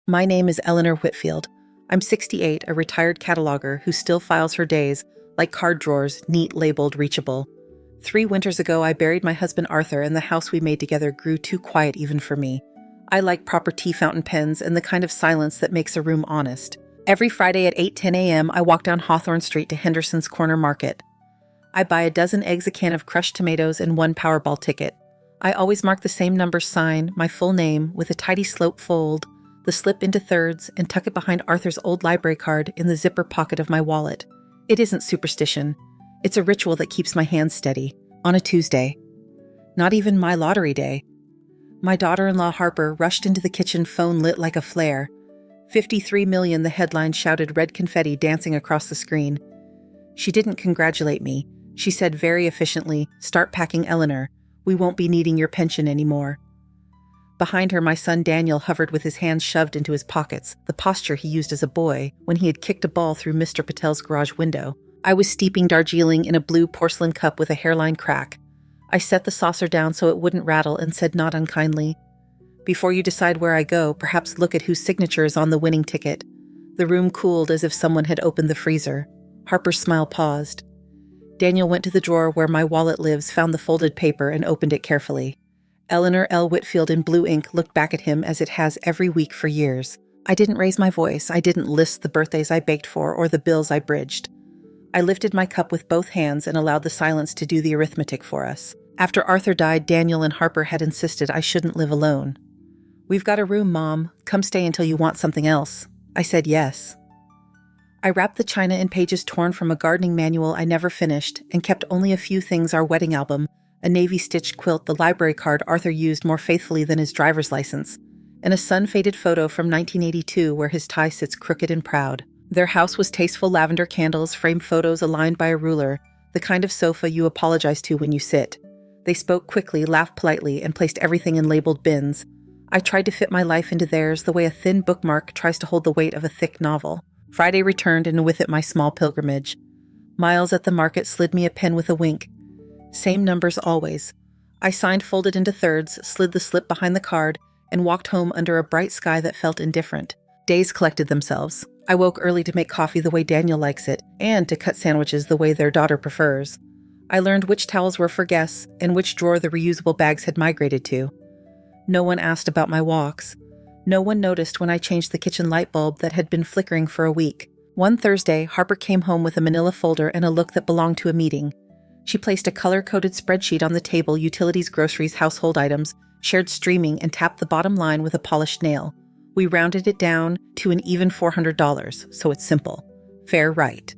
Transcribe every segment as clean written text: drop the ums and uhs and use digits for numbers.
My name is Eleanor Whitfield. I'm 68, a retired cataloger who still files her days like card drawers, neat, labeled, reachable. 3 winters ago, I buried my husband Arthur, and the house we made together grew too quiet even for me. I like proper tea fountain pens and the kind of silence that makes a room honest. Every Friday at 8:10 a.m., I walk down Hawthorne Street to Henderson's Corner Market. I buy a dozen eggs, a can of crushed tomatoes, and 1 Powerball ticket. I always mark the same number sign, my full name, with a tidy slope fold, the slip into thirds, and tuck it behind Arthur's old library card in the zipper pocket of my wallet. It isn't superstition. It's a ritual that keeps my hands steady. On a Tuesday. Not even my lottery day. My daughter-in-law Harper rushed into the kitchen, phone lit like a flare. 53 million, the headline shouted, red confetti dancing across the screen. She didn't congratulate me. She said very efficiently, "Start packing, Eleanor. We won't be needing your pension anymore." Behind her, my son Daniel hovered with his hands shoved into his pockets, the posture he used as a boy when he had kicked a ball through Mr. Patel's garage window. I was steeping Darjeeling in a blue porcelain cup with a hairline crack. I set the saucer down so it wouldn't rattle and said not unkindly, "Before you decide where I go, perhaps look at whose signature is on the winning ticket." The room cooled as if someone had opened the freezer. Harper's smile paused. Daniel went to the drawer where my wallet lives, found the folded paper, and opened it carefully. Eleanor L. Whitfield in blue ink looked back at him as it has every week for years. I didn't raise my voice. I didn't list the birthdays I baked for or the bills I bridged. I lifted my cup with both hands and allowed the silence to do the arithmetic for us. After Arthur died, Daniel and Harper had insisted I shouldn't live alone. "We've got a room, Mom. Come stay until you want something else." I said yes. I wrapped the china in pages torn from a gardening manual I never finished and kept only a few things: our wedding album, a navy-stitched quilt, the library card Arthur used more faithfully than his driver's license, and a sun-faded photo from 1982 where his tie sits crooked and proud. Their house was tasteful lavender candles, framed photos aligned by a ruler, the kind of sofa you apologize to when you sit. They spoke quickly, laughed politely, and placed everything in labeled bins. I tried to fit my life into theirs the way a thin bookmark tries to hold the weight of a thick novel. Friday returned, and with it my small pilgrimage. Miles at the market slid me a pen with a wink. Same numbers always. I signed, folded into thirds, slid the slip behind the card, and walked home under a bright sky that felt indifferent. Days collected themselves. I woke early to make coffee the way Daniel likes it, and to cut sandwiches the way their daughter prefers. I learned which towels were for guests and which drawer the reusable bags had migrated to. No one asked about my walks. No one noticed when I changed the kitchen light bulb that had been flickering for a week. One Thursday, Harper came home with a manila folder and a look that belonged to a meeting. She placed a color-coded spreadsheet on the table, utilities, groceries, household items, shared streaming, and tapped the bottom line with a polished nail. We rounded it down to an even $400, so it's simple. Fair, right?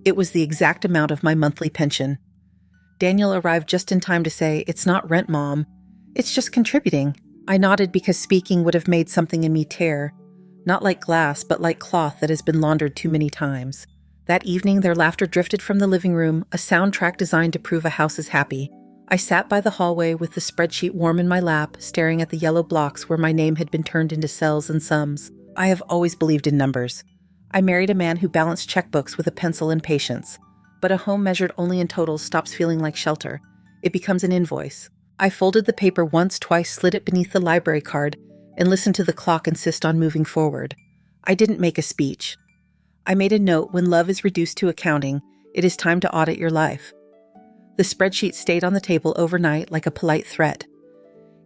It was the exact amount of my monthly pension. Daniel arrived just in time to say, "It's not rent, Mom. It's just contributing." I nodded because speaking would have made something in me tear. Not like glass, but like cloth that has been laundered too many times. That evening, their laughter drifted from the living room, a soundtrack designed to prove a house is happy. I sat by the hallway with the spreadsheet warm in my lap, staring at the yellow blocks where my name had been turned into cells and sums. I have always believed in numbers. I married a man who balanced checkbooks with a pencil and patience. But a home measured only in totals stops feeling like shelter. It becomes an invoice. I folded the paper once, twice, slid it beneath the library card, and listened to the clock insist on moving forward. I didn't make a speech. I made a note: when love is reduced to accounting, it is time to audit your life. The spreadsheet stayed on the table overnight like a polite threat.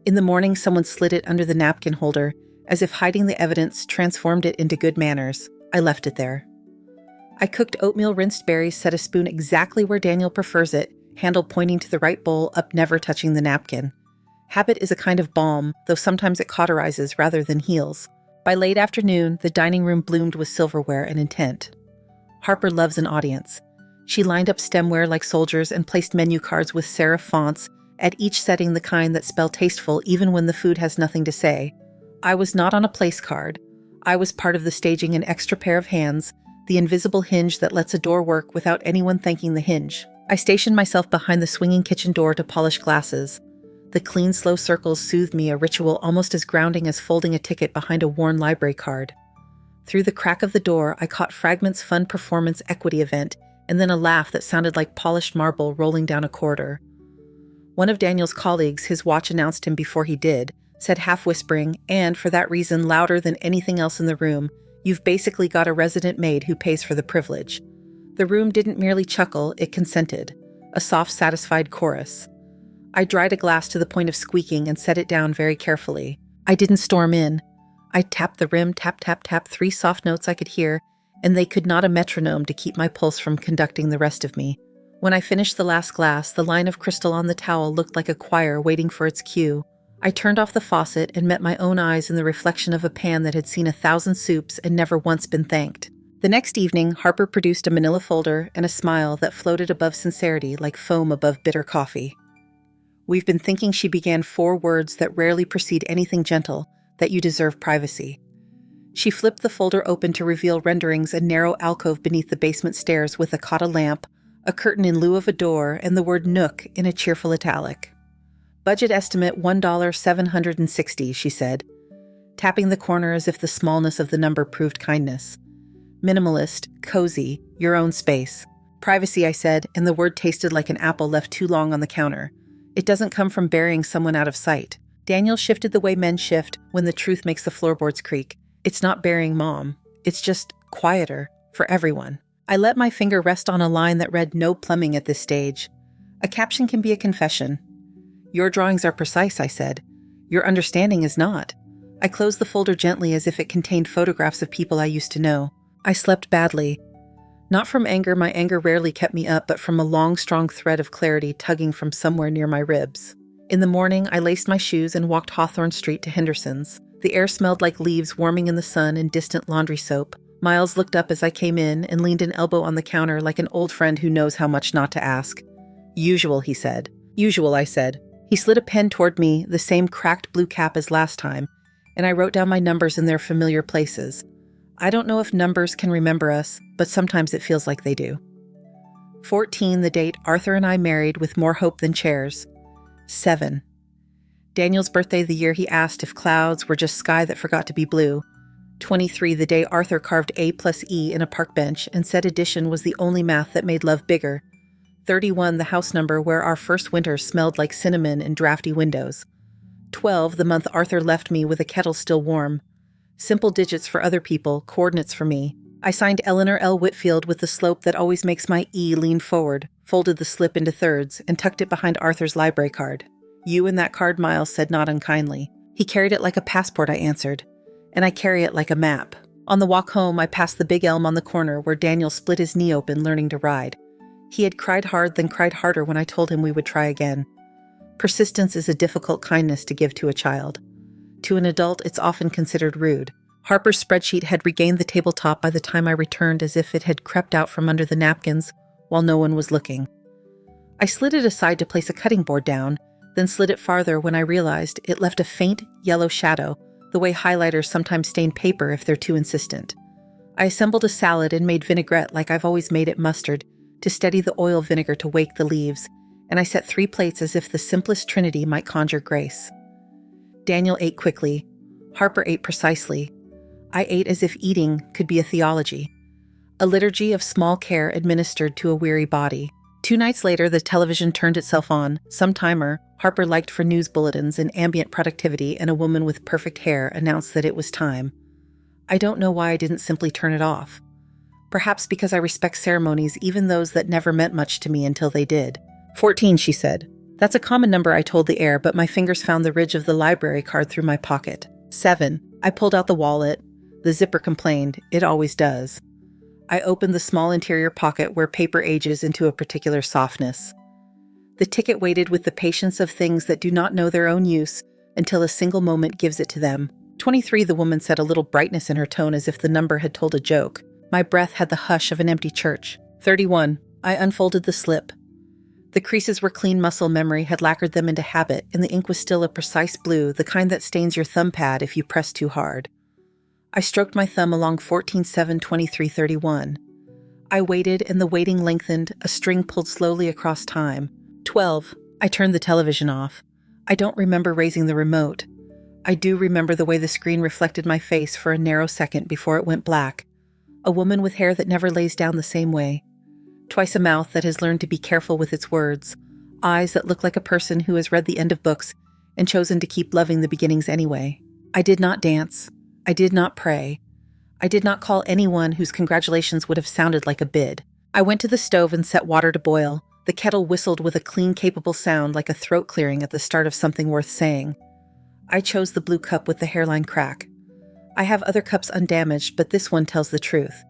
In the morning, someone slid it under the napkin holder, as if hiding the evidence transformed it into good manners. I left it there. I cooked oatmeal, rinsed berries, set a spoon exactly where Daniel prefers it, handle pointing to the right bowl, up, never touching the napkin. Habit is a kind of balm, though sometimes it cauterizes rather than heals. By late afternoon, the dining room bloomed with silverware and intent. Harper loves an audience. She lined up stemware like soldiers and placed menu cards with serif fonts, at each setting the kind that spell tasteful even when the food has nothing to say. I was not on a place card. I was part of the staging an extra pair of hands, the invisible hinge that lets a door work without anyone thanking the hinge. I stationed myself behind the swinging kitchen door to polish glasses. The clean, slow circles soothed me, a ritual almost as grounding as folding a ticket behind a worn library card. Through the crack of the door, I caught fragments fun performance equity event, and then a laugh that sounded like polished marble rolling down a corridor. One of Daniel's colleagues, his watch announced him before he did, said half whispering, and, for that reason, louder than anything else in the room, "You've basically got a resident maid who pays for the privilege." The room didn't merely chuckle, it consented. A soft, satisfied chorus. I dried a glass to the point of squeaking and set it down very carefully. I didn't storm in. I tapped the rim, tap, tap, tap, 3 soft notes I could hear, and they could not a metronome to keep my pulse from conducting the rest of me. When I finished the last glass, the line of crystal on the towel looked like a choir waiting for its cue. I turned off the faucet and met my own eyes in the reflection of a pan that had seen 1,000 soups and never once been thanked. The next evening, Harper produced a manila folder and a smile that floated above sincerity like foam above bitter coffee. "We've been thinking," she began, 4 words that rarely precede anything gentle, "that you deserve privacy." She flipped the folder open to reveal renderings a narrow alcove beneath the basement stairs with a Kata lamp, a curtain in lieu of a door, and the word Nook in a cheerful italic. "Budget estimate $1,760, she said, tapping the corner as if the smallness of the number proved kindness. "Minimalist, cozy, your own space." "Privacy," I said, and the word tasted like an apple left too long on the counter. "It doesn't come from burying someone out of sight." Daniel shifted the way men shift when the truth makes the floorboards creak. "It's not burying Mom. It's just quieter for everyone." I let my finger rest on a line that read "No plumbing at this stage." A caption can be a confession. "Your drawings are precise," I said. "Your understanding is not." I closed the folder gently as if it contained photographs of people I used to know. I slept badly. Not from anger, my anger rarely kept me up, but from a long, strong thread of clarity tugging from somewhere near my ribs. In the morning, I laced my shoes and walked Hawthorne Street to Henderson's. The air smelled like leaves warming in the sun and distant laundry soap. Miles looked up as I came in and leaned an elbow on the counter like an old friend who knows how much not to ask. "Usual," he said. "Usual," I said. He slid a pen toward me, the same cracked blue cap as last time, and I wrote down my numbers in their familiar places. I don't know if numbers can remember us, but sometimes it feels like they do. 14, the date Arthur and I married with more hope than chairs. 7. Daniel's birthday, the year he asked if clouds were just sky that forgot to be blue. 23, the day Arthur carved A+E in a park bench and said addition was the only math that made love bigger. 31, the house number where our first winter smelled like cinnamon and drafty windows. 12, the month Arthur left me with a kettle still warm. Simple digits for other people, coordinates for me. I signed Eleanor L. Whitfield with the slope that always makes my E lean forward, folded the slip into thirds, and tucked it behind Arthur's library card. "You and that card," Miles said not unkindly. "He carried it like a passport," I answered. "And I carry it like a map." On the walk home, I passed the big elm on the corner where Daniel split his knee open learning to ride. He had cried hard, then cried harder when I told him we would try again. Persistence is a difficult kindness to give to a child. To an adult, it's often considered rude. Harper's spreadsheet had regained the tabletop by the time I returned, as if it had crept out from under the napkins while no one was looking. I slid it aside to place a cutting board down, then slid it farther when I realized it left a faint yellow shadow, the way highlighters sometimes stain paper if they're too insistent. I assembled a salad and made vinaigrette like I've always made it mustard, to steady the oil vinegar to wake the leaves, and I set 3 plates as if the simplest trinity might conjure grace. Daniel ate quickly. Harper ate precisely. I ate as if eating could be a theology. A liturgy of small care administered to a weary body. 2 nights later, the television turned itself on. Some timer, Harper liked for news bulletins and ambient productivity, and a woman with perfect hair announced that it was time. I don't know why I didn't simply turn it off. Perhaps because I respect ceremonies, even those that never meant much to me until they did. 14, she said. That's a common number, I told the air, but my fingers found the ridge of the library card through my pocket. 7. I pulled out the wallet. The zipper complained. It always does. I opened the small interior pocket where paper ages into a particular softness. The ticket waited with the patience of things that do not know their own use until a single moment gives it to them. 23, the woman said, a little brightness in her tone as if the number had told a joke. My breath had the hush of an empty church. 31. I unfolded the slip. The creases where clean muscle memory had lacquered them into habit, and the ink was still a precise blue, the kind that stains your thumb pad if you press too hard. I stroked my thumb along 14-7-23-31. I waited, and the waiting lengthened, a string pulled slowly across time. 12. I turned the television off. I don't remember raising the remote. I do remember the way the screen reflected my face for a narrow second before it went black. A woman with hair that never lays down the same way. Twice a mouth that has learned to be careful with its words. Eyes that look like a person who has read the end of books and chosen to keep loving the beginnings anyway. I did not dance. I did not pray. I did not call anyone whose congratulations would have sounded like a bid. I went to the stove and set water to boil. The kettle whistled with a clean, capable sound like a throat clearing at the start of something worth saying. I chose the blue cup with the hairline crack. I have other cups undamaged, but this one tells the truth.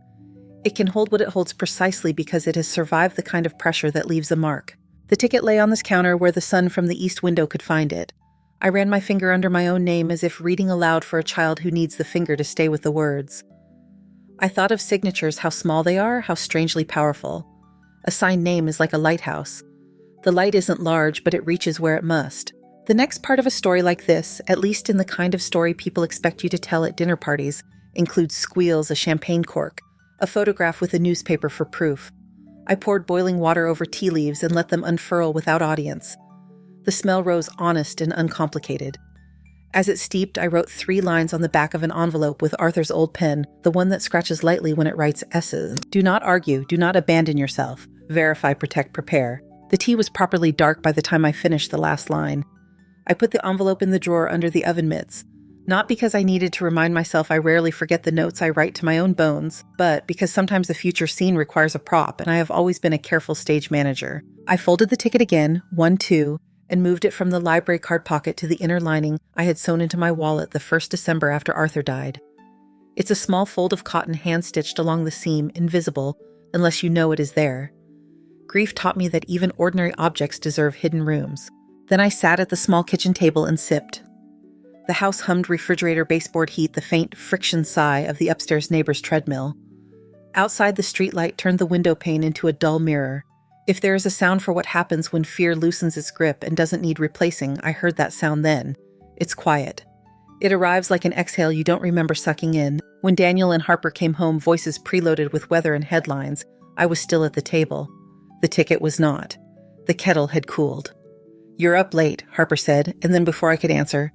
It can hold what it holds precisely because it has survived the kind of pressure that leaves a mark. The ticket lay on this counter where the sun from the east window could find it. I ran my finger under my own name as if reading aloud for a child who needs the finger to stay with the words. I thought of signatures, how small they are, how strangely powerful. A signed name is like a lighthouse. The light isn't large, but it reaches where it must. The next part of a story like this, at least in the kind of story people expect you to tell at dinner parties, includes squeals, a champagne cork, a photograph with a newspaper for proof. I poured boiling water over tea leaves and let them unfurl without audience. The smell rose honest and uncomplicated. As it steeped, I wrote 3 lines on the back of an envelope with Arthur's old pen, the one that scratches lightly when it writes S's. Do not argue, do not abandon yourself. Verify, protect, prepare. The tea was properly dark by the time I finished the last line. I put the envelope in the drawer under the oven mitts, not because I needed to remind myself I rarely forget the notes I write to my own bones, but because sometimes a future scene requires a prop, and I have always been a careful stage manager. I folded the ticket again, 1-2, and moved it from the library card pocket to the inner lining I had sewn into my wallet the first December after Arthur died. It's a small fold of cotton hand-stitched along the seam, invisible, unless you know it is there. Grief taught me that even ordinary objects deserve hidden rooms. Then I sat at the small kitchen table and sipped. The house hummed refrigerator baseboard heat, the faint friction sigh of the upstairs neighbor's treadmill. Outside, the streetlight turned the window pane into a dull mirror. If there is a sound for what happens when fear loosens its grip and doesn't need replacing, I heard that sound then. It's quiet. It arrives like an exhale you don't remember sucking in. When Daniel and Harper came home, voices preloaded with weather and headlines, I was still at the table. The ticket was not. The kettle had cooled. You're up late, Harper said, and then before I could answer,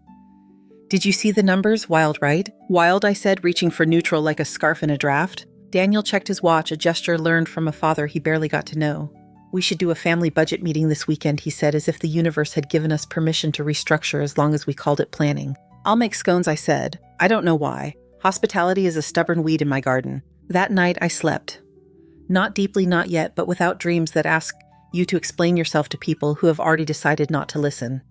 did you see the numbers? Wild, right? Wild, I said, reaching for neutral like a scarf in a draft. Daniel checked his watch, a gesture learned from a father he barely got to know. We should do a family budget meeting this weekend, he said, as if the universe had given us permission to restructure as long as we called it planning. I'll make scones, I said. I don't know why. Hospitality is a stubborn weed in my garden. That night I slept. Not deeply, not yet, but without dreams that ask you to explain yourself to people who have already decided not to listen.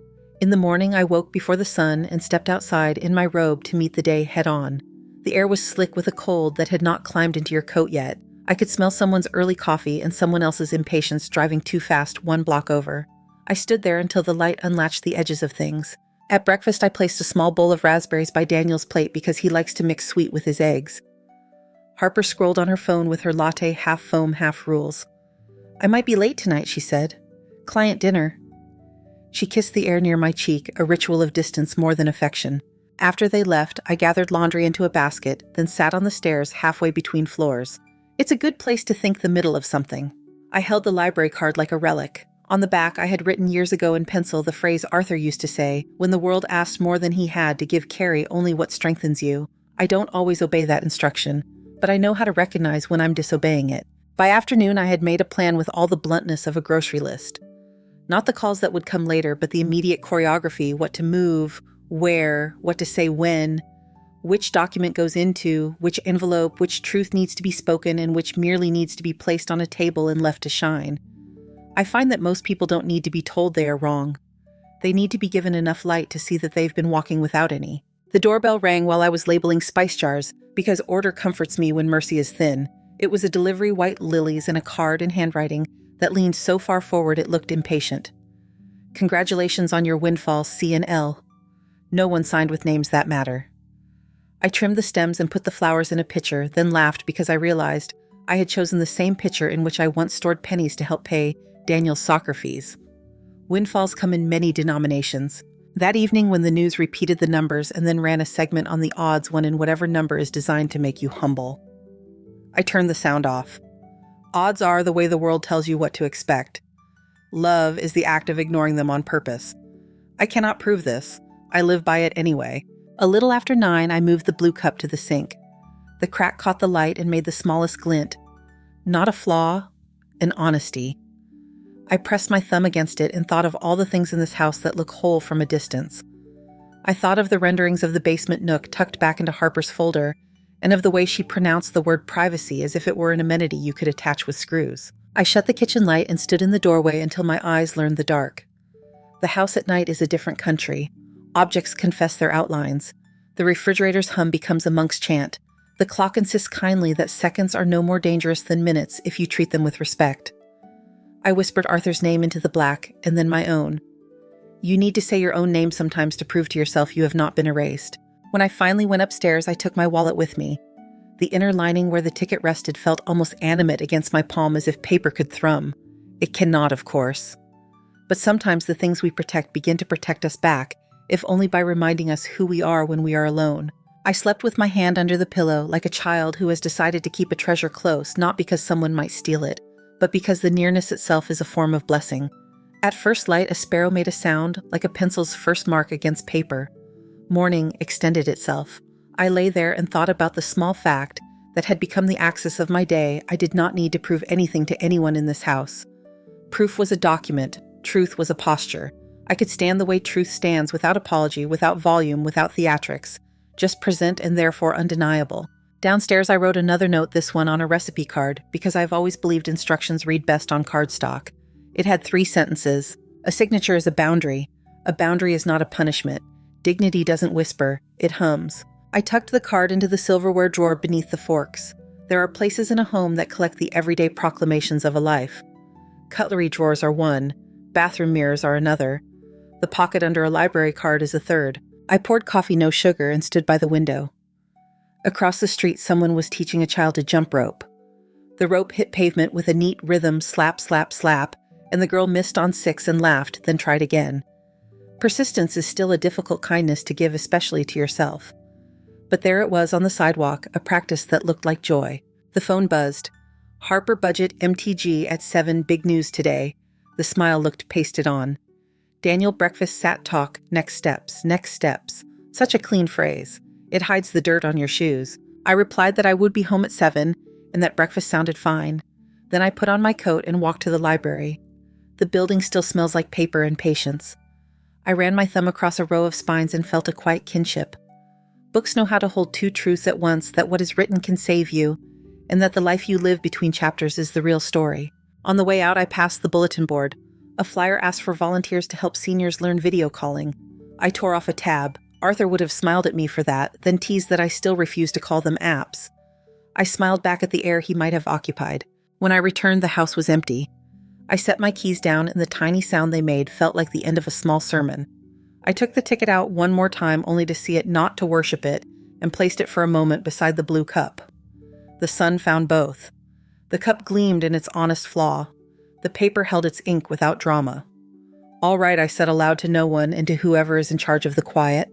In the morning, I woke before the sun and stepped outside in my robe to meet the day head-on. The air was slick with a cold that had not climbed into your coat yet. I could smell someone's early coffee and someone else's impatience driving too fast 1 block over. I stood there until the light unlatched the edges of things. At breakfast, I placed a small bowl of raspberries by Daniel's plate because he likes to mix sweet with his eggs. Harper scrolled on her phone with her latte half foam, half rules. I might be late tonight, she said. Client dinner. She kissed the air near my cheek, a ritual of distance more than affection. After they left, I gathered laundry into a basket, then sat on the stairs halfway between floors. It's a good place to think the middle of something. I held the library card like a relic. On the back, I had written years ago in pencil the phrase Arthur used to say, when the world asked more than he had to give Carrie only what strengthens you. I don't always obey that instruction, but I know how to recognize when I'm disobeying it. By afternoon, I had made a plan with all the bluntness of a grocery list. Not the calls that would come later, but the immediate choreography, what to move, where, what to say when, which document goes into, which envelope, which truth needs to be spoken, and which merely needs to be placed on a table and left to shine. I find that most people don't need to be told they are wrong. They need to be given enough light to see that they've been walking without any. The doorbell rang while I was labeling spice jars, because order comforts me when mercy is thin. It was a delivery, white lilies, and a card in handwriting that leaned so far forward it looked impatient. Congratulations on your windfall, C and L. No one signed with names that matter. I trimmed the stems and put the flowers in a pitcher, then laughed because I realized I had chosen the same pitcher in which I once stored pennies to help pay Daniel's soccer fees. Windfalls come in many denominations. That evening, when the news repeated the numbers and then ran a segment on the odds won in whatever number is designed to make you humble, I turned the sound off. Odds are the way the world tells you what to expect. Love is the act of ignoring them on purpose. I cannot prove this. I live by it anyway. A little after 9, I moved the blue cup to the sink. The crack caught the light and made the smallest glint. Not a flaw, an honesty. I pressed my thumb against it and thought of all the things in this house that look whole from a distance. I thought of the renderings of the basement nook tucked back into Harper's folder, and of the way she pronounced the word privacy as if it were an amenity you could attach with screws. I shut the kitchen light and stood in the doorway until my eyes learned the dark. The house at night is a different country. Objects confess their outlines. The refrigerator's hum becomes a monk's chant. The clock insists kindly that seconds are no more dangerous than minutes if you treat them with respect. I whispered Arthur's name into the black, and then my own. You need to say your own name sometimes to prove to yourself you have not been erased. When I finally went upstairs, I took my wallet with me. The inner lining where the ticket rested felt almost animate against my palm, as if paper could thrum. It cannot, of course. But sometimes the things we protect begin to protect us back, if only by reminding us who we are when we are alone. I slept with my hand under the pillow, like a child who has decided to keep a treasure close, not because someone might steal it, but because the nearness itself is a form of blessing. At first light, a sparrow made a sound, like a pencil's first mark against paper. Morning extended itself. I lay there and thought about the small fact that had become the axis of my day. I did not need to prove anything to anyone in this house. Proof was a document. Truth was a posture. I could stand the way truth stands, without apology, without volume, without theatrics. Just present and therefore undeniable. Downstairs I wrote another note, this one on a recipe card, because I've always believed instructions read best on cardstock. It had 3 sentences. A signature is a boundary. A boundary is not a punishment. Dignity doesn't whisper, it hums. I tucked the card into the silverware drawer beneath the forks. There are places in a home that collect the everyday proclamations of a life. Cutlery drawers are one. Bathroom mirrors are another. The pocket under a library card is a third. I poured coffee, no sugar, and stood by the window. Across the street, someone was teaching a child to jump rope. The rope hit pavement with a neat rhythm, slap, slap, slap, and the girl missed on 6 and laughed, then tried again. Persistence is still a difficult kindness to give, especially to yourself. But there it was on the sidewalk, a practice that looked like joy. The phone buzzed. Harper budget MTG at 7, big news today. The smile looked pasted on. Daniel breakfast sat talk, next steps, next steps. Such a clean phrase. It hides the dirt on your shoes. I replied that I would be home at 7 and that breakfast sounded fine. Then I put on my coat and walked to the library. The building still smells like paper and patience. I ran my thumb across a row of spines and felt a quiet kinship. Books know how to hold 2 truths at once, that what is written can save you, and that the life you live between chapters is the real story. On the way out, I passed the bulletin board. A flyer asked for volunteers to help seniors learn video calling. I tore off a tab. Arthur would have smiled at me for that, then teased that I still refused to call them apps. I smiled back at the air he might have occupied. When I returned, the house was empty. I set my keys down, and the tiny sound they made felt like the end of a small sermon. I took the ticket out one more time, only to see it, not to worship it, and placed it for a moment beside the blue cup. The sun found both. The cup gleamed in its honest flaw. The paper held its ink without drama. All right, I said aloud to no one and to whoever is in charge of the quiet.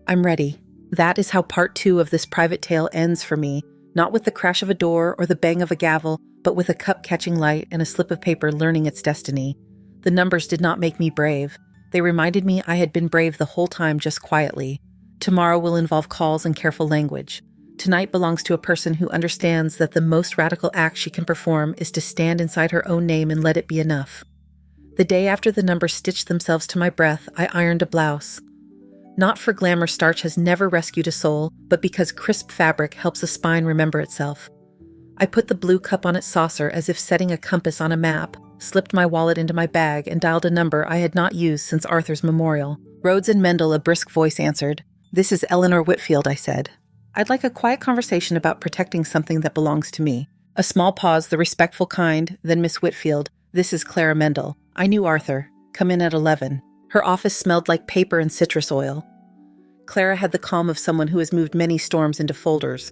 I'm ready. That is how part 2 of this private tale ends for me, not with the crash of a door or the bang of a gavel, but with a cup catching light and a slip of paper learning its destiny. The numbers did not make me brave. They reminded me I had been brave the whole time, just quietly. Tomorrow will involve calls and careful language. Tonight belongs to a person who understands that the most radical act she can perform is to stand inside her own name and let it be enough. The day after the numbers stitched themselves to my breath, I ironed a blouse. Not for glamour, starch has never rescued a soul, but because crisp fabric helps a spine remember itself. I put the blue cup on its saucer as if setting a compass on a map, slipped my wallet into my bag, and dialed a number I had not used since Arthur's memorial. Rhodes and Mendel, a brisk voice answered. This is Eleanor Whitfield, I said. I'd like a quiet conversation about protecting something that belongs to me. A small pause, the respectful kind, then Miss Whitfield. This is Clara Mendel. I knew Arthur. Come in at 11. Her office smelled like paper and citrus oil. Clara had the calm of someone who has moved many storms into folders.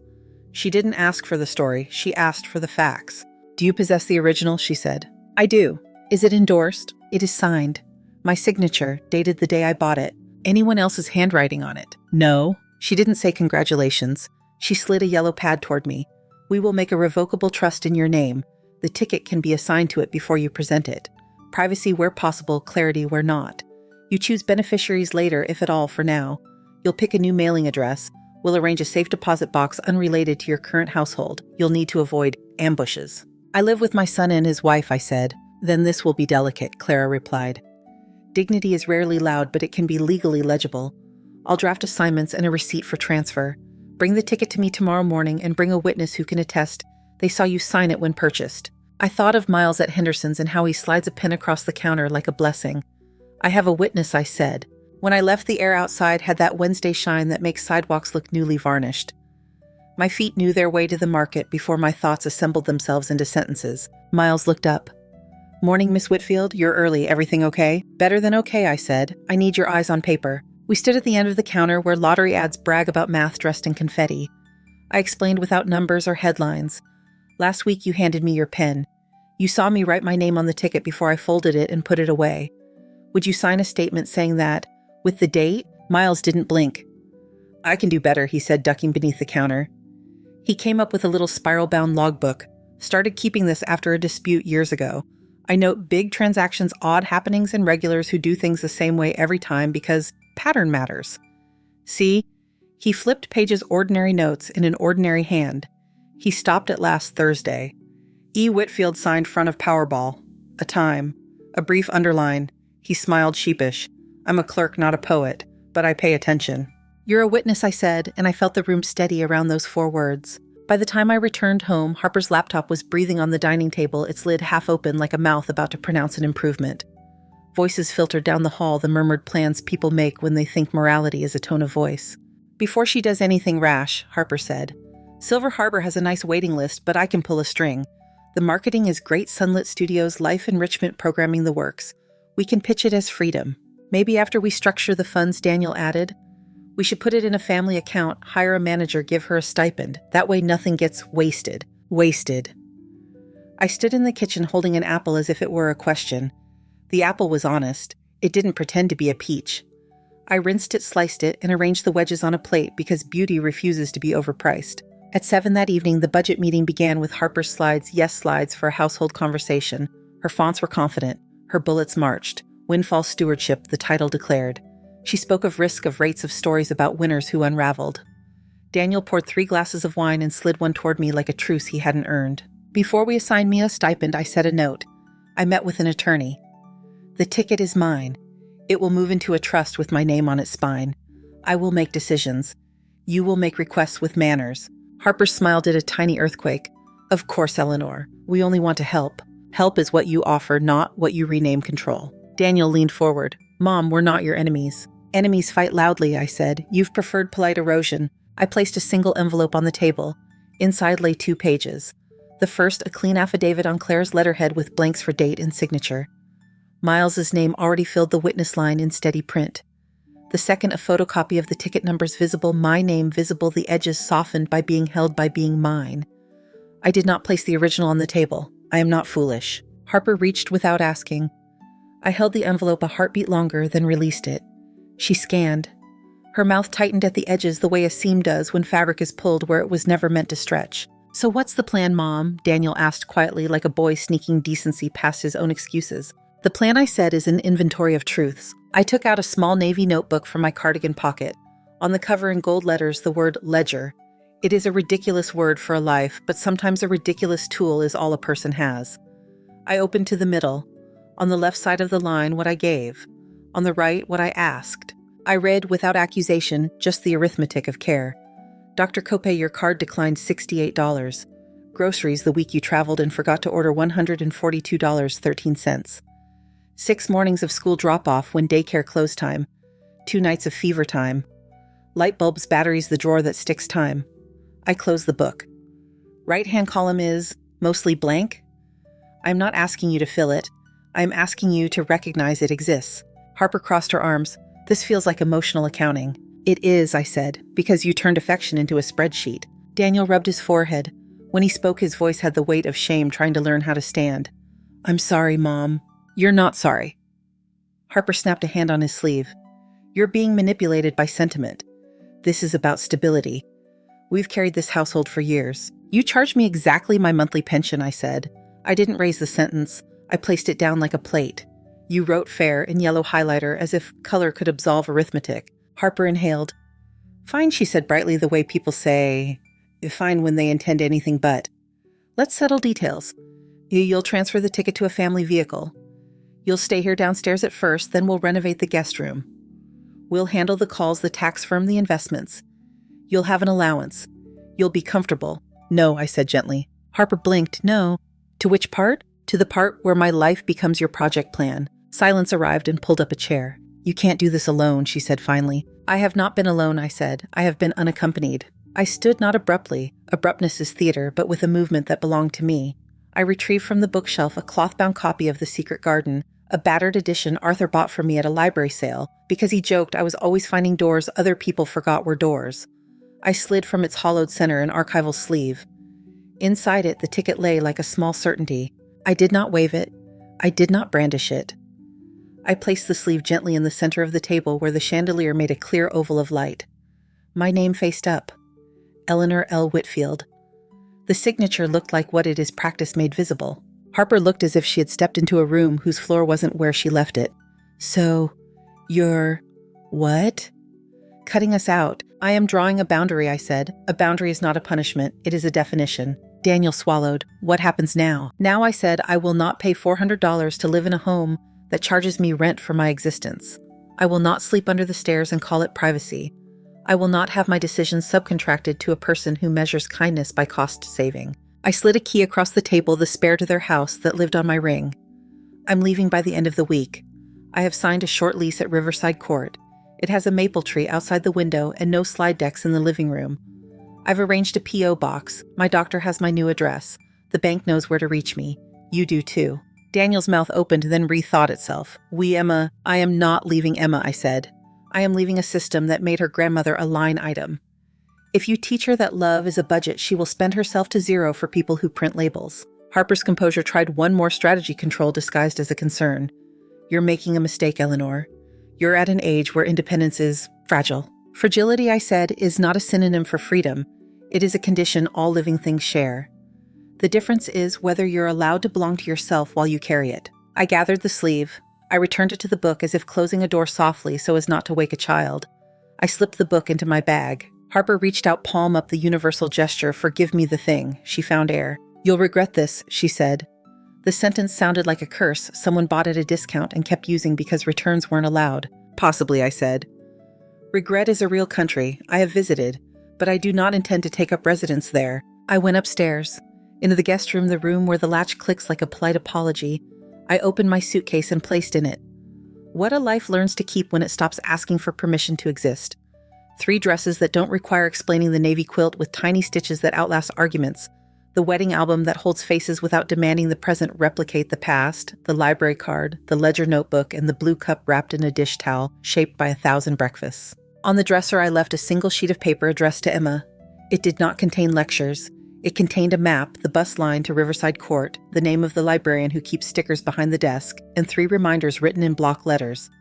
She didn't ask for the story, she asked for the facts. Do you possess the original? She said. I do. Is it endorsed? It is signed. My signature, dated the day I bought it. Anyone else's handwriting on it? No. She didn't say congratulations. She slid a yellow pad toward me. We will make a revocable trust in your name. The ticket can be assigned to it before you present it. Privacy where possible, clarity where not. You choose beneficiaries later, if at all, for now. You'll pick a new mailing address. We'll arrange a safe deposit box unrelated to your current household. You'll need to avoid ambushes. I live with my son and his wife, I said. Then this will be delicate, Clara replied. Dignity is rarely loud, but it can be legally legible. I'll draft assignments and a receipt for transfer. Bring the ticket to me tomorrow morning and bring a witness who can attest they saw you sign it when purchased. I thought of Miles at Henderson's and how he slides a pen across the counter like a blessing. I have a witness, I said. When I left, the air outside had that Wednesday shine that makes sidewalks look newly varnished. My feet knew their way to the market before my thoughts assembled themselves into sentences. Miles looked up. "Morning, Miss Whitfield. You're early. Everything okay?" "Better than okay," I said. "I need your eyes on paper." We stood at the end of the counter where lottery ads brag about math dressed in confetti. I explained without numbers or headlines. "Last week you handed me your pen. You saw me write my name on the ticket before I folded it and put it away. Would you sign a statement saying that, with the date?" Miles didn't blink. "I can do better," he said, ducking beneath the counter. He came up with a little spiral-bound logbook. Started keeping this after a dispute years ago. I note big transactions, odd happenings, and regulars who do things the same way every time because pattern matters. See? He flipped Page's ordinary notes in an ordinary hand. He stopped at last Thursday. E. Whitfield signed front of Powerball. A time. A brief underline. He smiled sheepish. "I'm a clerk, not a poet, but I pay attention." "You're a witness," I said, and I felt the room steady around those 4 words. By the time I returned home, Harper's laptop was breathing on the dining table, its lid half open like a mouth about to pronounce an improvement. Voices filtered down the hall, the murmured plans people make when they think morality is a tone of voice. "Before she does anything rash," Harper said, "Silver Harbor has a nice waiting list, but I can pull a string. The marketing is great Sunlit Studios, life enrichment programming the works. We can pitch it as freedom. Maybe after we structure the funds," Daniel added. "We should put it in a family account, hire a manager, give her a stipend. That way nothing gets wasted." Wasted. I stood in the kitchen holding an apple as if it were a question. The apple was honest. It didn't pretend to be a peach. I rinsed it, sliced it, and arranged the wedges on a plate because beauty refuses to be overpriced. At 7 that evening, the budget meeting began with Harper's slides, yes slides for a household conversation. Her fonts were confident. Her bullets marched. Windfall stewardship, the title declared. She spoke of risk, of rates, of stories about winners who unraveled. Daniel poured 3 glasses of wine and slid one toward me like a truce he hadn't earned. "Before we assign me a stipend," I said a note. "I met with an attorney. The ticket is mine. It will move into a trust with my name on its spine. I will make decisions. You will make requests with manners." Harper smiled at a tiny earthquake. "Of course, Eleanor. We only want to help. Help is what you offer, not what you rename control." Daniel leaned forward. "Mom, we're not your enemies." "Enemies fight loudly," I said. "You've preferred polite erosion." I placed a single envelope on the table. Inside lay 2 pages. The first, a clean affidavit on Claire's letterhead with blanks for date and signature. Miles's name already filled the witness line in steady print. The second, a photocopy of the ticket numbers visible, my name visible, the edges softened by being held by being mine. I did not place the original on the table. I am not foolish. Harper reached without asking. I held the envelope a heartbeat longer, then released it. She scanned. Her mouth tightened at the edges the way a seam does when fabric is pulled where it was never meant to stretch. "So what's the plan, Mom?" Daniel asked quietly, like a boy sneaking decency past his own excuses. "The plan," I said, "is an inventory of truths." I took out a small navy notebook from my cardigan pocket. On the cover in gold letters, the word ledger. It is a ridiculous word for a life, but sometimes a ridiculous tool is all a person has. I opened to the middle. On the left side of the line, what I gave. On the right, what I asked. I read, without accusation, just the arithmetic of care. "Dr. Copay, your card declined $68. Groceries the week you traveled and forgot to order $142.13. 6 mornings of school drop-off when daycare close time. 2 nights of fever time. Light bulbs, batteries, the drawer that sticks time." I closed the book. Right-hand column is mostly blank. I'm not asking you to fill it. I'm asking you to recognize it exists. Harper crossed her arms. "This feels like emotional accounting." "It is," I said, "because you turned affection into a spreadsheet." Daniel rubbed his forehead. When he spoke, his voice had the weight of shame trying to learn how to stand. "I'm sorry, Mom." "You're not sorry." Harper snapped a hand on his sleeve. "You're being manipulated by sentiment. This is about stability. We've carried this household for years. You charged me exactly my monthly pension," I said. I didn't raise the sentence. I placed it down like a plate. You wrote fair in yellow highlighter as if color could absolve arithmetic. Harper inhaled. "Fine," she said brightly, the way people say, fine when they intend anything but. "Let's settle details. You'll transfer the ticket to a family vehicle. You'll stay here downstairs at first, then we'll renovate the guest room. We'll handle the calls, the tax firm, the investments. You'll have an allowance. You'll be comfortable. No, I said gently. Harper blinked. No. To which part? To the part where my life becomes your project plan. Silence arrived and pulled up a chair. You can't do this alone, she said finally. I have not been alone, I said. I have been unaccompanied. I stood not abruptly. Abruptness is theater, but with a movement that belonged to me. I retrieved from the bookshelf a cloth-bound copy of The Secret Garden, a battered edition Arthur bought for me at a library sale, because he joked I was always finding doors other people forgot were doors. I slid from its hollowed center an archival sleeve. Inside it, the ticket lay like a small certainty. I did not wave it. I did not brandish it. I placed the sleeve gently in the center of the table where the chandelier made a clear oval of light. My name faced up. Eleanor L. Whitfield. The signature looked like what it is practice made visible. Harper looked as if she had stepped into a room whose floor wasn't where she left it. So, you're... what? Cutting us out. I am drawing a boundary, I said. A boundary is not a punishment. It is a definition. Daniel swallowed. What happens now? Now, I said, I will not pay $400 to live in a home that charges me rent for my existence. I will not sleep under the stairs and call it privacy. I will not have my decisions subcontracted to a person who measures kindness by cost saving. I slid a key across the table, the spare to their house that lived on my ring. I'm leaving by the end of the week. I have signed a short lease at Riverside Court. It has a maple tree outside the window and no slide decks in the living room. I've arranged a P.O. box. My doctor has my new address. The bank knows where to reach me. You do too. Daniel's mouth opened, then rethought itself. I am not leaving Emma, I said. I am leaving a system that made her grandmother a line item. If you teach her that love is a budget, she will spend herself to zero for people who print labels. Harper's composure tried one more strategy control disguised as a concern. You're making a mistake, Eleanor. You're at an age where independence is fragile. Fragility, I said, is not a synonym for freedom. It is a condition all living things share. The difference is whether you're allowed to belong to yourself while you carry it. I gathered the sleeve. I returned it to the book as if closing a door softly so as not to wake a child. I slipped the book into my bag. Harper reached out, palm up, the universal gesture for give me the thing. She found air. You'll regret this, she said. The sentence sounded like a curse someone bought at a discount and kept using because returns weren't allowed. Possibly, I said. Regret is a real country. I have visited, but I do not intend to take up residence there. I went upstairs. Into the guest room, the room where the latch clicks like a polite apology. I opened my suitcase and placed in it. What a life learns to keep when it stops asking for permission to exist. 3 dresses that don't require explaining, the navy quilt with tiny stitches that outlast arguments, the wedding album that holds faces without demanding the present replicate the past, the library card, the ledger notebook, and the blue cup wrapped in a dish towel shaped by 1,000 breakfasts. On the dresser, I left a single sheet of paper addressed to Emma. It did not contain lectures. It contained a map, the bus line to Riverside Court, the name of the librarian who keeps stickers behind the desk, and 3 reminders written in block letters.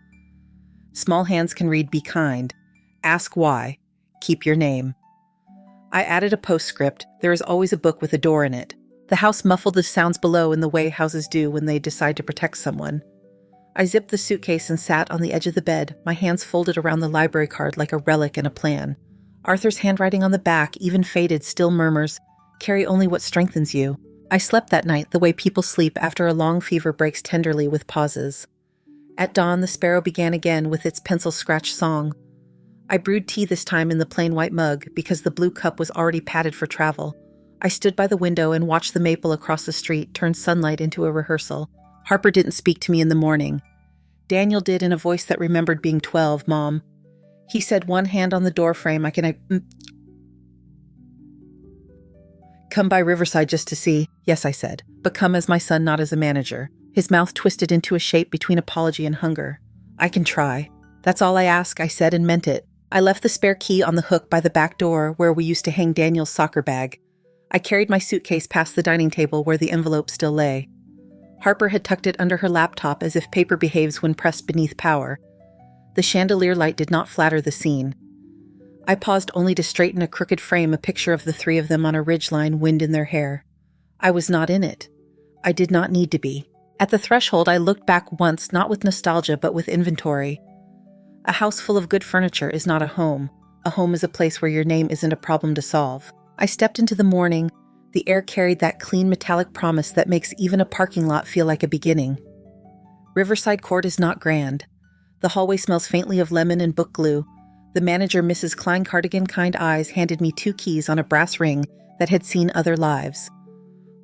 Small hands can read, be kind. Ask why. Keep your name. I added a postscript. There is always a book with a door in it. The house muffled the sounds below in the way houses do when they decide to protect someone. I zipped the suitcase and sat on the edge of the bed, my hands folded around the library card like a relic in a plan. Arthur's handwriting on the back, even faded, still murmurs, carry only what strengthens you. I slept that night the way people sleep after a long fever breaks tenderly with pauses. At dawn, the sparrow began again with its pencil-scratch song. I brewed tea this time in the plain white mug because the blue cup was already padded for travel. I stood by the window and watched the maple across the street turn sunlight into a rehearsal. Harper didn't speak to me in the morning. Daniel did in a voice that remembered being 12, Mom. He said, one hand on the doorframe, Come by Riverside just to see. Yes, I said, but come as my son, not as a manager. His mouth twisted into a shape between apology and hunger. I can try. That's all I ask, I said and meant it. I left the spare key on the hook by the back door where we used to hang Daniel's soccer bag. I carried my suitcase past the dining table where the envelope still lay. Harper had tucked it under her laptop as if paper behaves when pressed beneath power. The chandelier light did not flatter the scene. I paused only to straighten a crooked frame, a picture of the 3 of them on a ridgeline, wind in their hair. I was not in it. I did not need to be. At the threshold, I looked back once, not with nostalgia, but with inventory. A house full of good furniture is not a home. A home is a place where your name isn't a problem to solve. I stepped into the morning. The air carried that clean metallic promise that makes even a parking lot feel like a beginning. Riverside Court is not grand. The hallway smells faintly of lemon and book glue. The manager, Mrs. Klein Cardigan Kind Eyes, handed me 2 keys on a brass ring that had seen other lives.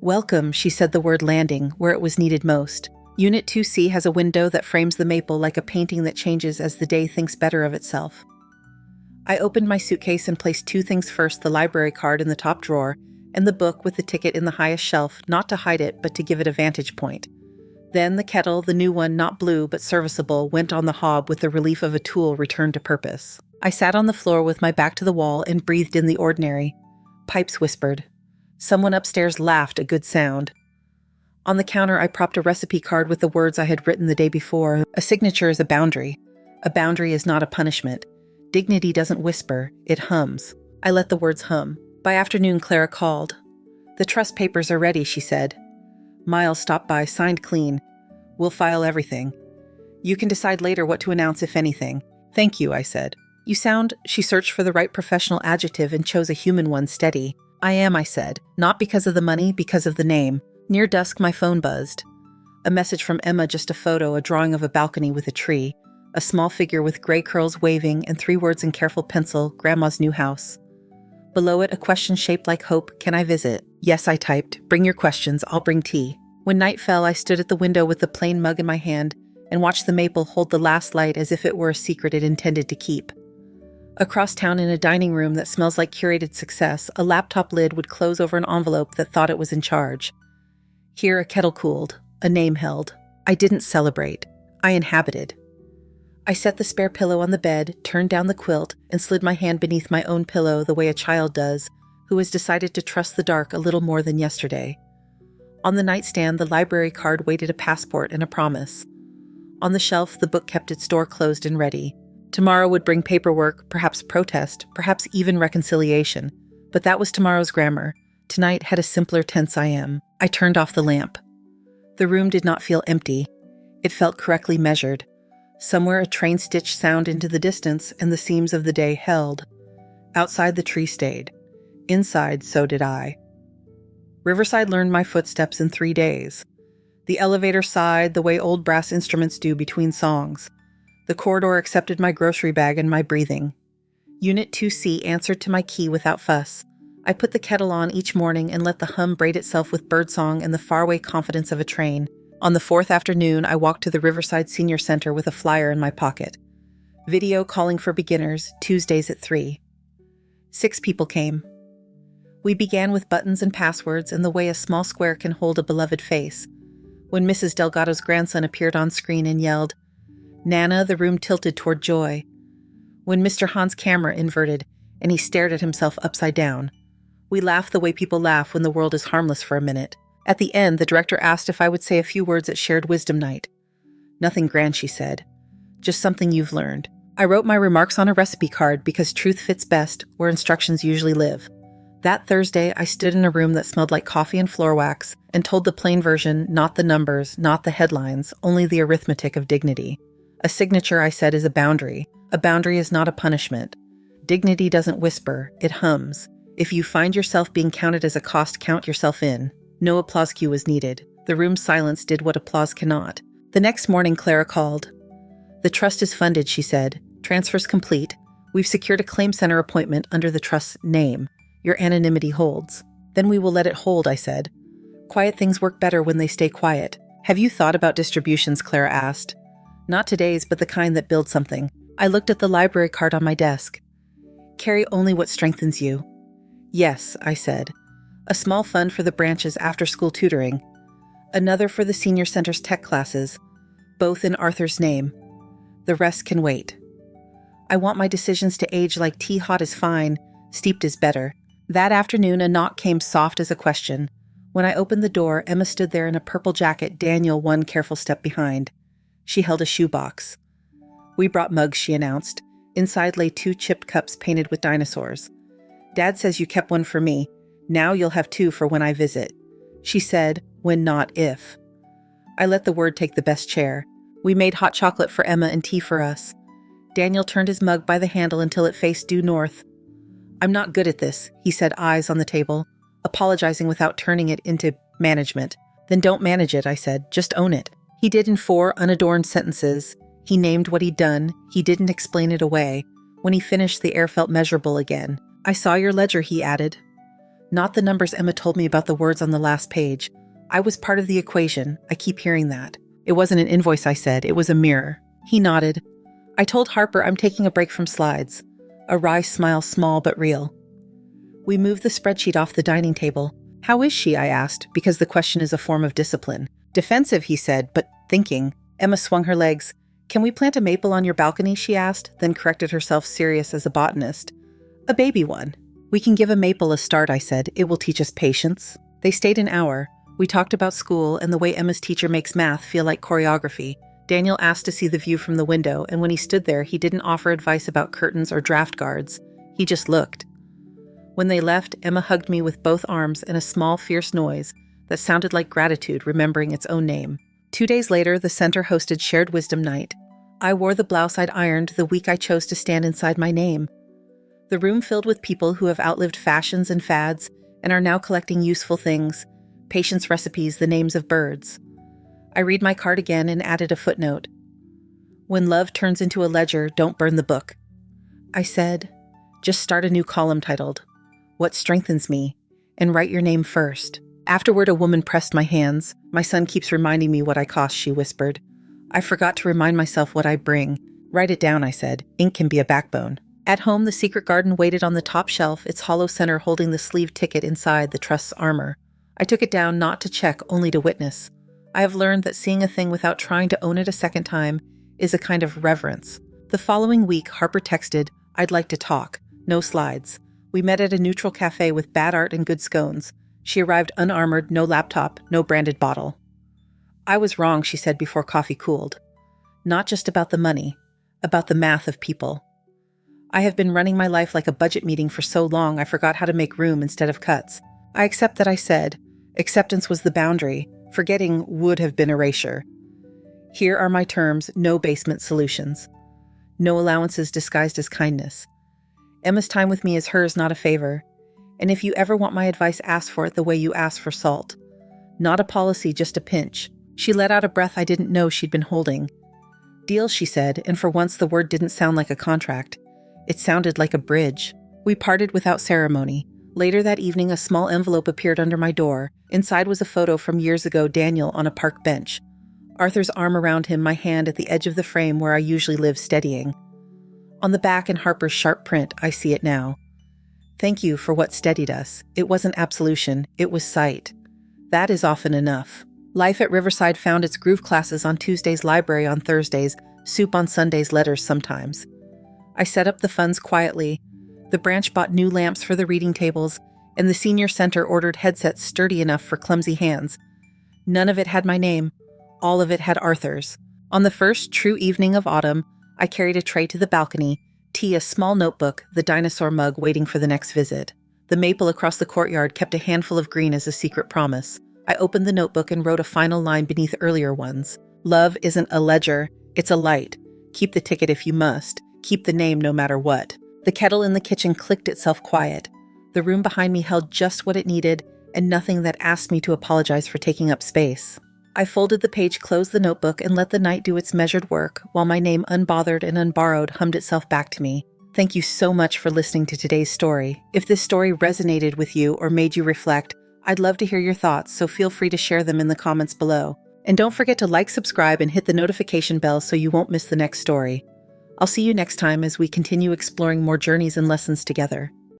"Welcome," she said the word landing where it was needed most. Unit 2C has a window that frames the maple like a painting that changes as the day thinks better of itself. I opened my suitcase and placed 2 things first: the library card in the top drawer and the book with the ticket in the highest shelf, not to hide it, but to give it a vantage point. Then the kettle, the new one, not blue but serviceable, went on the hob with the relief of a tool returned to purpose. I sat on the floor with my back to the wall and breathed in the ordinary. Pipes whispered. Someone upstairs laughed, a good sound. On the counter, I propped a recipe card with the words I had written the day before. A signature is a boundary. A boundary is not a punishment. Dignity doesn't whisper, it hums. I let the words hum. By afternoon, Clara called. "The trust papers are ready," she said. Miles stopped by, signed clean. "We'll file everything. You can decide later what to announce, if anything." "Thank you," I said. "You sound—" She searched for the right professional adjective and chose a human one: steady. "I am," I said. "Not because of the money, because of the name." Near dusk, my phone buzzed. A message from Emma, just a photo, a drawing of a balcony with a tree, a small figure with gray curls waving, and 3 words in careful pencil: Grandma's new house. Below it, a question shaped like hope: "Can I visit?" "Yes," I typed. "Bring your questions. I'll bring tea." When night fell, I stood at the window with the plain mug in my hand and watched the maple hold the last light as if it were a secret it intended to keep. Across town, in a dining room that smells like curated success, a laptop lid would close over an envelope that thought it was in charge. Here, a kettle cooled, a name held. I didn't celebrate. I inhabited. I set the spare pillow on the bed, turned down the quilt, and slid my hand beneath my own pillow the way a child does, who has decided to trust the dark a little more than yesterday. On the nightstand, the library card waited a passport and a promise. On the shelf, the book kept its door closed and ready. Tomorrow would bring paperwork, perhaps protest, perhaps even reconciliation. But that was tomorrow's grammar. Tonight had a simpler tense I am. I turned off the lamp. The room did not feel empty. It felt correctly measured. Somewhere a train stitched sound into the distance, and the seams of the day held. Outside, the tree stayed. Inside, so did I. Riverside learned my footsteps in 3 days. The elevator sighed the way old brass instruments do between songs. The corridor accepted my grocery bag and my breathing. Unit 2C answered to my key without fuss. I put the kettle on each morning and let the hum braid itself with birdsong and the faraway confidence of a train. On the 4th afternoon, I walked to the Riverside Senior Center with a flyer in my pocket. Video calling for beginners, Tuesdays at 3. 6 people came. We began with buttons and passwords and the way a small square can hold a beloved face. When Mrs. Delgado's grandson appeared on screen and yelled, "Nana," the room tilted toward joy. When Mr. Hahn's camera inverted and he stared at himself upside down. We laughed the way people laugh when the world is harmless for a minute. At the end, the director asked if I would say a few words at Shared Wisdom Night. "Nothing grand," she said. "Just something you've learned." I wrote my remarks on a recipe card because truth fits best where instructions usually live. That Thursday, I stood in a room that smelled like coffee and floor wax and told the plain version, not the numbers, not the headlines, only the arithmetic of dignity. A signature, I said, is a boundary. A boundary is not a punishment. Dignity doesn't whisper, it hums. If you find yourself being counted as a cost, count yourself in. No applause cue was needed. The room's silence did what applause cannot. The next morning, Clara called. "The trust is funded," she said. "Transfers complete. We've secured a claim center appointment under the trust's name. Your anonymity holds." "Then we will let it hold," I said. "Quiet things work better when they stay quiet." "Have you thought about distributions?" Clara asked. "Not today's, but the kind that builds something." I looked at the library card on my desk. "Carry only what strengthens you." "Yes," I said. "A small fund for the branch's after-school tutoring. Another for the senior center's tech classes, both in Arthur's name. The rest can wait. I want my decisions to age like tea. Hot is fine, steeped is better." That afternoon, a knock came soft as a question. When I opened the door, Emma stood there in a purple jacket, Daniel one careful step behind. She held a shoebox. "We brought mugs," she announced. Inside lay 2 chipped cups painted with dinosaurs. "Dad says you kept one for me. Now you'll have 2 for when I visit." She said, "When not if." I let the word take the best chair. We made hot chocolate for Emma and tea for us. Daniel turned his mug by the handle until it faced due north. "I'm not good at this," he said, eyes on the table, apologizing without turning it into management. "Then don't manage it," I said. "Just own it." He did in 4 unadorned sentences. He named what he'd done. He didn't explain it away. When he finished, the air felt measurable again. I saw your ledger, he added. Not the numbers Emma told me about the words on the last page. I was part of the equation. I keep hearing that. It wasn't an invoice, I said. It was a mirror. He nodded. I told Harper I'm taking a break from slides. A wry smile, small but real. We moved the spreadsheet off the dining table. How is she? I asked, because the question is a form of discipline. Defensive, he said, but thinking. Emma swung her legs. Can we plant a maple on your balcony? She asked, then corrected herself, serious as a botanist. A baby one. We can give a maple a start, I said. It will teach us patience. They stayed an hour. We talked about school and the way Emma's teacher makes math feel like choreography. Daniel asked to see the view from the window, and when he stood there, he didn't offer advice about curtains or draft guards. He just looked. When they left, Emma hugged me with both arms in a small, fierce noise that sounded like gratitude remembering its own name. 2 days later, the center hosted Shared Wisdom Night. I wore the blouse I'd ironed the week I chose to stand inside my name. The room filled with people who have outlived fashions and fads and are now collecting useful things, patience recipes, the names of birds. I read my card again and added a footnote. When love turns into a ledger, don't burn the book. I said, just start a new column titled, What Strengthens Me, and write your name first. Afterward, a woman pressed my hands. My son keeps reminding me what I cost, she whispered. I forgot to remind myself what I bring. Write it down, I said. Ink can be a backbone. At home, the secret garden waited on the top shelf, its hollow center holding the sleeved ticket inside the trust's armor. I took it down not to check, only to witness. I have learned that seeing a thing without trying to own it a second time is a kind of reverence. The following week, Harper texted, I'd like to talk. No slides. We met at a neutral cafe with bad art and good scones. She arrived unarmored, no laptop, no branded bottle. I was wrong, she said before coffee cooled. Not just about the money, about the math of people. I have been running my life like a budget meeting for so long I forgot how to make room instead of cuts. I accept that I said. Acceptance was the boundary. Forgetting would have been erasure. Here are my terms, no basement solutions. No allowances disguised as kindness. Emma's time with me is hers, not a favor. And if you ever want my advice, ask for it the way you ask for salt. Not a policy, just a pinch. She let out a breath I didn't know she'd been holding. Deal, she said, and for once the word didn't sound like a contract. It sounded like a bridge. We parted without ceremony. Later that evening, a small envelope appeared under my door. Inside was a photo from years ago, Daniel on a park bench. Arthur's arm around him, my hand at the edge of the frame where I usually live steadying. On the back in Harper's sharp print, I see it now. Thank you for what steadied us. It wasn't absolution, it was sight. That is often enough. Life at Riverside found its groove classes on Tuesdays, library on Thursdays, soup on Sundays, letters sometimes. I set up the funds quietly. The branch bought new lamps for the reading tables, and the senior center ordered headsets sturdy enough for clumsy hands. None of it had my name. All of it had Arthur's. On the first true evening of autumn, I carried a tray to the balcony, tea, a small notebook, the dinosaur mug waiting for the next visit. The maple across the courtyard kept a handful of green as a secret promise. I opened the notebook and wrote a final line beneath earlier ones. Love isn't a ledger, it's a light. Keep the ticket if you must. Keep the name no matter what. The kettle in the kitchen clicked itself quiet. The room behind me held just what it needed, and nothing that asked me to apologize for taking up space. I folded the page, closed the notebook, and let the night do its measured work, while my name, unbothered and unborrowed, hummed itself back to me. Thank you so much for listening to today's story. If this story resonated with you or made you reflect, I'd love to hear your thoughts, so feel free to share them in the comments below. And don't forget to like, subscribe, and hit the notification bell so you won't miss the next story. I'll see you next time as we continue exploring more journeys and lessons together.